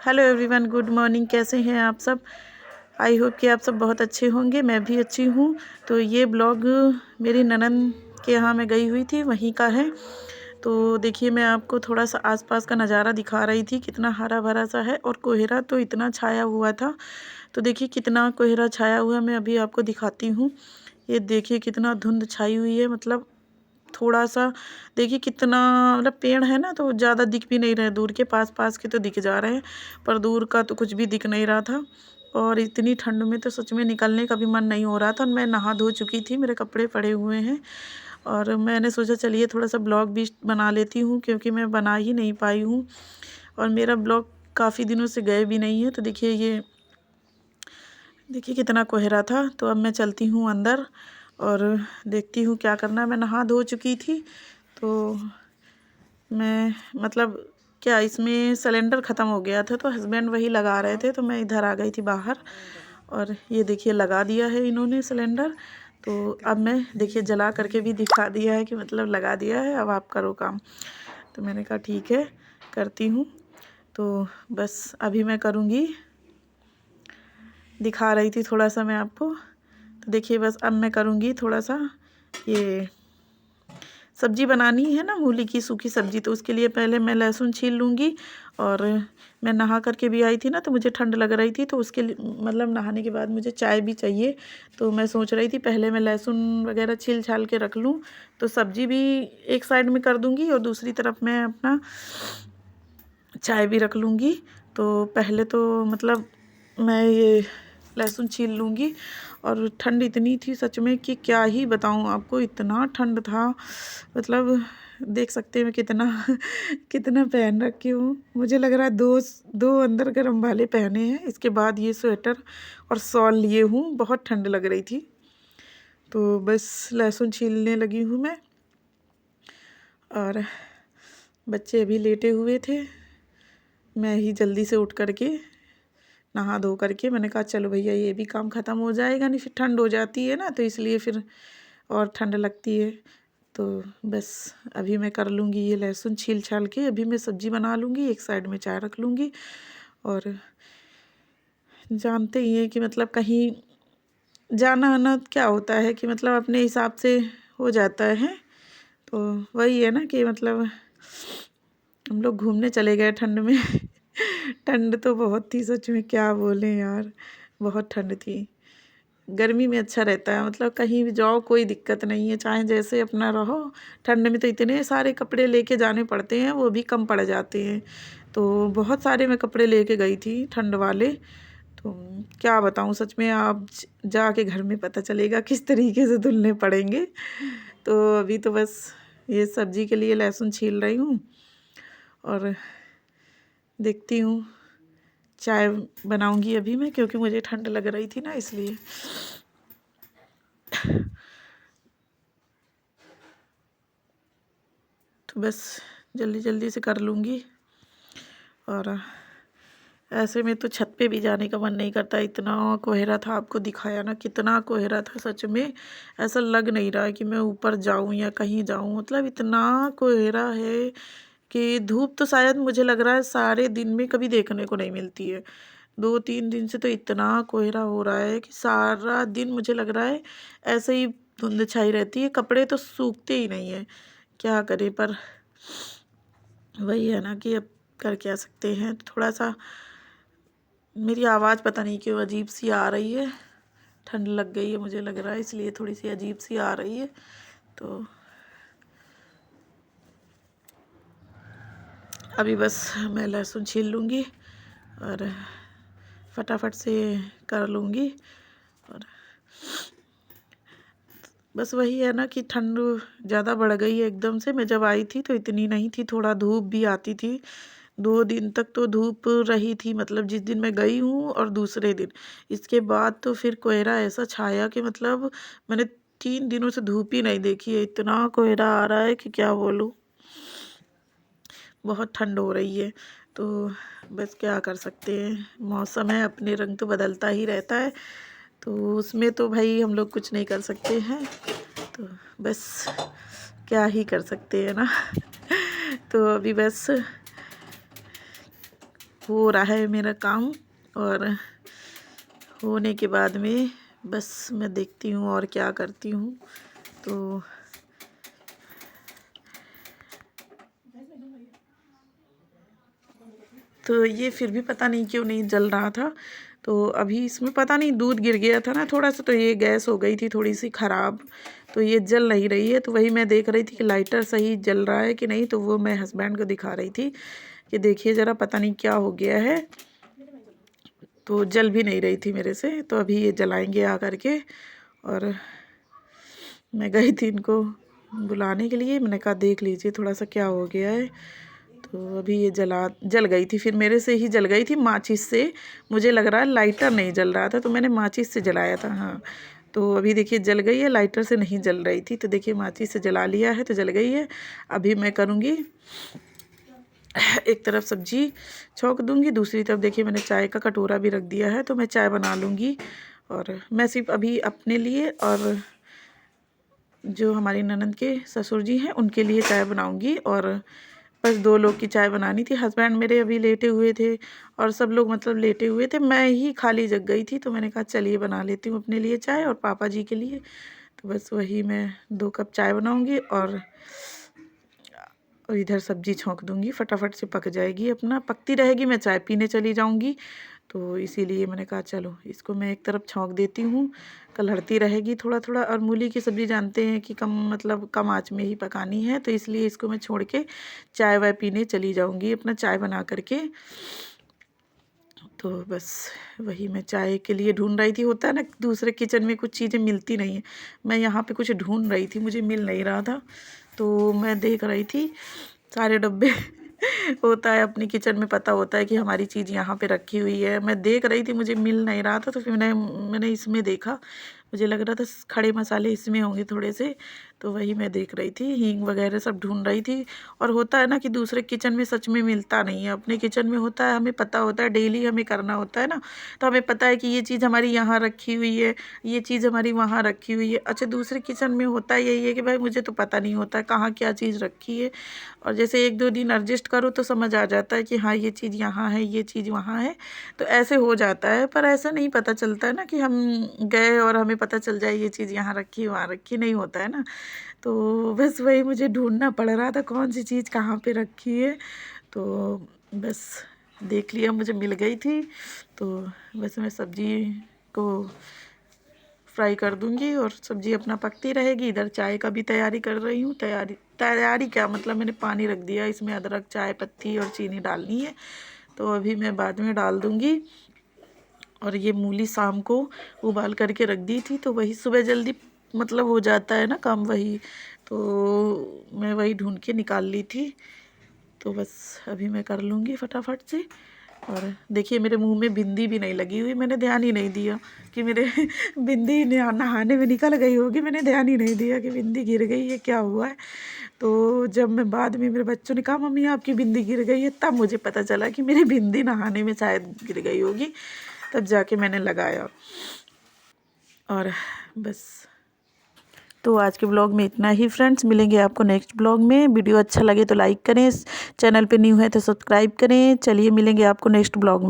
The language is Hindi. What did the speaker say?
Hello everyone, good morning. कैसे हैं आप सब? आई होप कि आप सब बहुत अच्छे होंगे। मैं भी अच्छी हूँ। तो ये ब्लॉग मेरी ननंद के यहाँ मैं गई हुई थी, वहीं का है। तो देखिए, मैं आपको थोड़ा सा आसपास का नज़ारा दिखा रही थी। कितना हरा भरा सा है और कोहरा तो इतना छाया हुआ था। तो देखिए कितना कोहरा छाया हुआ है, मैं अभी आपको दिखाती हूँ। ये देखिए कितना धुंध छाई हुई है, मतलब थोड़ा सा देखिए कितना, मतलब पेड़ है ना तो ज़्यादा दिख भी नहीं रहे। दूर के पास पास के तो दिख जा रहे हैं, पर दूर का तो कुछ भी दिख नहीं रहा था। और इतनी ठंड में तो सच में निकलने का भी मन नहीं हो रहा था। मैं नहा धो चुकी थी, मेरे कपड़े पड़े हुए हैं और मैंने सोचा चलिए थोड़ा सा ब्लॉग भी बना लेती हूँ, क्योंकि मैं बना ही नहीं पाई हूँ और मेरा ब्लॉग काफ़ी दिनों से गए भी नहीं है। तो देखिए ये देखिए कितना कोहरा था। तो अब मैं चलती हूँ अंदर और देखती हूँ क्या करना है। मैं नहा धो चुकी थी, तो मैं मतलब क्या, इसमें सिलेंडर ख़त्म हो गया था तो हस्बैंड वही लगा रहे थे, तो मैं इधर आ गई थी बाहर। और ये देखिए लगा दिया है इन्होंने सिलेंडर। तो अब मैं देखिए जला करके भी दिखा दिया है कि मतलब लगा दिया है, अब आप करो काम। तो मैंने कहा ठीक है, करती हूँ। तो बस अभी मैं करूँगी, दिखा रही थी थोड़ा सा मैं आपको। तो देखिए बस अब मैं करूँगी थोड़ा सा, ये सब्ज़ी बनानी है ना, मूली की सूखी सब्ज़ी। तो उसके लिए पहले मैं लहसुन छील लूँगी। और मैं नहा करके भी आई थी ना, तो मुझे ठंड लग रही थी, तो उसके लिए मतलब नहाने के बाद मुझे चाय भी चाहिए। तो मैं सोच रही थी पहले मैं लहसुन वगैरह छील छाल के रख लूँ, तो सब्ज़ी भी एक साइड में कर दूँगी और दूसरी तरफ मैं अपना चाय भी रख लूँगी। तो पहले तो मतलब मैं ये लहसुन छील लूँगी। और ठंड इतनी थी सच में कि क्या ही बताऊँ आपको, इतना ठंड था। मतलब देख सकते हैं मैं कितना कितना पहन रखी हूँ। मुझे लग रहा है दो दो अंदर गर्म वाले पहने हैं, इसके बाद ये स्वेटर और शॉल लिए हूँ। बहुत ठंड लग रही थी। तो बस लहसुन छीलने लगी हूँ मैं। और बच्चे अभी लेटे हुए थे, मैं ही जल्दी से उठ करके नहा धो करके मैंने कहा चलो भैया ये भी काम ख़त्म हो जाएगा, नहीं फिर ठंड हो जाती है ना, तो इसलिए फिर और ठंड लगती है। तो बस अभी मैं कर लूँगी ये लहसुन छील छाल के, अभी मैं सब्ज़ी बना लूँगी, एक साइड में चाय रख लूँगी। और जानते ही हैं कि मतलब कहीं जाना आना क्या होता है कि मतलब अपने हिसाब से हो जाता है। तो वही है ना कि मतलब हम लोग घूमने चले गए ठंड में ठंड तो बहुत थी सच में, क्या बोलें यार, बहुत ठंड थी। गर्मी में अच्छा रहता है, मतलब कहीं भी जाओ कोई दिक्कत नहीं है, चाहे जैसे अपना रहो। ठंड में तो इतने सारे कपड़े लेके जाने पड़ते हैं, वो भी कम पड़ जाते हैं। तो बहुत सारे मैं कपड़े लेके गई थी ठंड वाले। तो क्या बताऊँ सच में, आप जाके घर में पता चलेगा किस तरीके से धुलने पड़ेंगे। तो अभी तो बस ये सब्ज़ी के लिए लहसुन छील रही हूँ और देखती हूँ चाय बनाऊंगी अभी मैं, क्योंकि मुझे ठंड लग रही थी ना, इसलिए। तो बस जल्दी जल्दी से कर लूँगी। और ऐसे में तो छत पे भी जाने का मन नहीं करता, इतना कोहरा था। आपको दिखाया ना कितना कोहरा था, सच में ऐसा लग नहीं रहा है कि मैं ऊपर जाऊं या कहीं जाऊं। मतलब इतना कोहरा है कि धूप तो शायद मुझे लग रहा है सारे दिन में कभी देखने को नहीं मिलती है। 2-3 दिन से तो इतना कोहरा हो रहा है कि सारा दिन मुझे लग रहा है ऐसे ही धुंध छाई रहती है, कपड़े तो सूखते ही नहीं है। क्या करें, पर वही है ना कि अब कर क्या सकते हैं। थोड़ा सा मेरी आवाज़ पता नहीं क्यों अजीब सी आ रही है, ठंड लग गई है मुझे लग रहा है, इसलिए थोड़ी सी अजीब सी आ रही है। तो अभी बस मैं लहसुन छील लूँगी और फटाफट से कर लूँगी। और बस वही है ना कि ठंड ज़्यादा बढ़ गई है एकदम से। मैं जब आई थी तो इतनी नहीं थी, थोड़ा धूप भी आती थी। 2 दिन तक तो धूप रही थी, मतलब जिस दिन मैं गई हूँ और दूसरे दिन। इसके बाद तो फिर कोहरा ऐसा छाया कि मतलब मैंने 3 दिनों से धूप ही नहीं देखी है। इतना कोहरा आ रहा है कि क्या बोलूँ, बहुत ठंड हो रही है। तो बस क्या कर सकते हैं, मौसम है, अपने रंग तो बदलता ही रहता है, तो उसमें तो भाई हम लोग कुछ नहीं कर सकते हैं। तो बस क्या ही कर सकते हैं ना तो अभी बस हो रहा है मेरा काम, और होने के बाद में बस मैं देखती हूँ और क्या करती हूँ। तो ये फिर भी पता नहीं क्यों नहीं जल रहा था। तो अभी इसमें पता नहीं दूध गिर गया था ना थोड़ा सा, तो ये गैस हो गई थी थोड़ी सी ख़राब, तो ये जल नहीं रही है। तो वही मैं देख रही थी कि लाइटर सही जल रहा है कि नहीं। तो वो मैं हस्बैंड को दिखा रही थी कि देखिए ज़रा, पता नहीं क्या हो गया है। तो जल भी नहीं रही थी मेरे से। तो अभी ये जलाएंगे आ करके। और मैं गई थी इनको बुलाने के लिए, मैंने कहा देख लीजिए थोड़ा सा क्या हो गया है। तो अभी ये जल गई थी, फिर मेरे से ही जल गई थी माचिस से। मुझे लग रहा है लाइटर नहीं जल रहा था, तो मैंने माचिस से जलाया था। हाँ, तो अभी देखिए जल गई है, लाइटर से नहीं जल रही थी। तो देखिए माचिस से जला लिया है तो जल गई है। अभी मैं करूँगी, एक तरफ सब्जी छौंक दूँगी, दूसरी तरफ देखिए मैंने चाय का कटोरा भी रख दिया है, तो मैं चाय बना लूँगी। और मैं सिर्फ अभी अपने लिए और जो हमारी ननद के ससुर जी हैं उनके लिए चाय बनाऊँगी। और बस 2 लोग की चाय बनानी थी। हस्बैंड मेरे अभी लेटे हुए थे और सब लोग मतलब लेटे हुए थे, मैं ही खाली जग गई थी। तो मैंने कहा चलिए बना लेती हूँ अपने लिए चाय और पापा जी के लिए। तो बस वही मैं 2 कप चाय बनाऊँगी और इधर सब्जी छौंक दूँगी, फटाफट से पक जाएगी। अपना पकती रहेगी, मैं चाय पीने चली जाऊँगी। तो इसीलिए मैंने कहा चलो इसको मैं एक तरफ छौंक देती हूँ, कलहड़ती रहेगी थोड़ा थोड़ा। और मूली की सब्ज़ी जानते हैं कि कम आँच में ही पकानी है, तो इसलिए इसको मैं छोड़ के चाय वाय पीने चली जाऊँगी अपना चाय बना करके। तो बस वही मैं चाय के लिए ढूंढ रही थी। होता है ना दूसरे किचन में कुछ चीज़ें मिलती नहीं हैं, मैं यहाँ पे कुछ ढूंढ रही थी, मुझे मिल नहीं रहा था। तो मैं देख रही थी सारे डब्बे होता है अपनी किचन में, पता होता है कि हमारी चीज़ यहाँ पे रखी हुई है। मैं देख रही थी, मुझे मिल नहीं रहा था। तो फिर मैंने इसमें देखा, मुझे लग रहा था खड़े मसाले इसमें होंगे थोड़े से। तो वही मैं देख रही थी, हींग वगैरह सब ढूंढ रही थी। और होता है ना कि दूसरे किचन में सच में मिलता नहीं है, अपने किचन में होता है, हमें पता होता है, डेली हमें करना होता है ना। तो हमें पता है कि ये चीज़ हमारी यहाँ रखी हुई है, ये चीज़ हमारी वहाँ रखी हुई है। अच्छा, दूसरे किचन में होता यही है कि भाई मुझे तो पता नहीं होता है कहाँ क्या चीज़ रखी है। और जैसे 1-2 दिन एडजस्ट करो तो समझ आ जाता है कि हाँ ये चीज़ यहाँ है, ये चीज़ वहाँ है। तो ऐसे हो जाता है, पर ऐसा नहीं पता चलता है ना कि हम गए और हमें पता चल जाए ये चीज़ यहाँ रखी वहाँ रखी, नहीं होता है ना। तो बस वही मुझे ढूंढना पड़ रहा था कौन सी चीज़ कहाँ पे रखी है। तो बस देख लिया, मुझे मिल गई थी। तो बस मैं सब्ज़ी को फ्राई कर दूंगी और सब्ज़ी अपना पकती रहेगी। इधर चाय का भी तैयारी कर रही हूँ। तैयारी क्या, मतलब मैंने पानी रख दिया, इसमें अदरक, चाय पत्ती और चीनी डालनी है। तो अभी मैं बाद में डाल दूँगी। और ये मूली शाम को उबाल करके रख दी थी, तो वही सुबह जल्दी मतलब हो जाता है ना काम, वही तो मैं वही ढूंढ के निकाल ली थी। तो बस अभी मैं कर लूँगी फटाफट से। और देखिए मेरे मुंह में बिंदी भी नहीं लगी हुई, मैंने ध्यान ही नहीं दिया कि मेरे बिंदी नहाने में निकल गई होगी, मैंने ध्यान ही नहीं दिया कि बिंदी गिर गई है, क्या हुआ है। तो जब मैं बाद में मेरे बच्चों ने कहा मम्मी आपकी बिंदी गिर गई है, तब मुझे पता चला कि मेरी बिंदी नहाने में शायद गिर गई होगी। तब जाके मैंने लगाया। और बस, तो आज के ब्लॉग में इतना ही फ्रेंड्स। मिलेंगे आपको नेक्स्ट ब्लॉग में। वीडियो अच्छा लगे तो लाइक करें, चैनल पे न्यू है तो सब्सक्राइब करें। चलिए मिलेंगे आपको नेक्स्ट ब्लॉग में।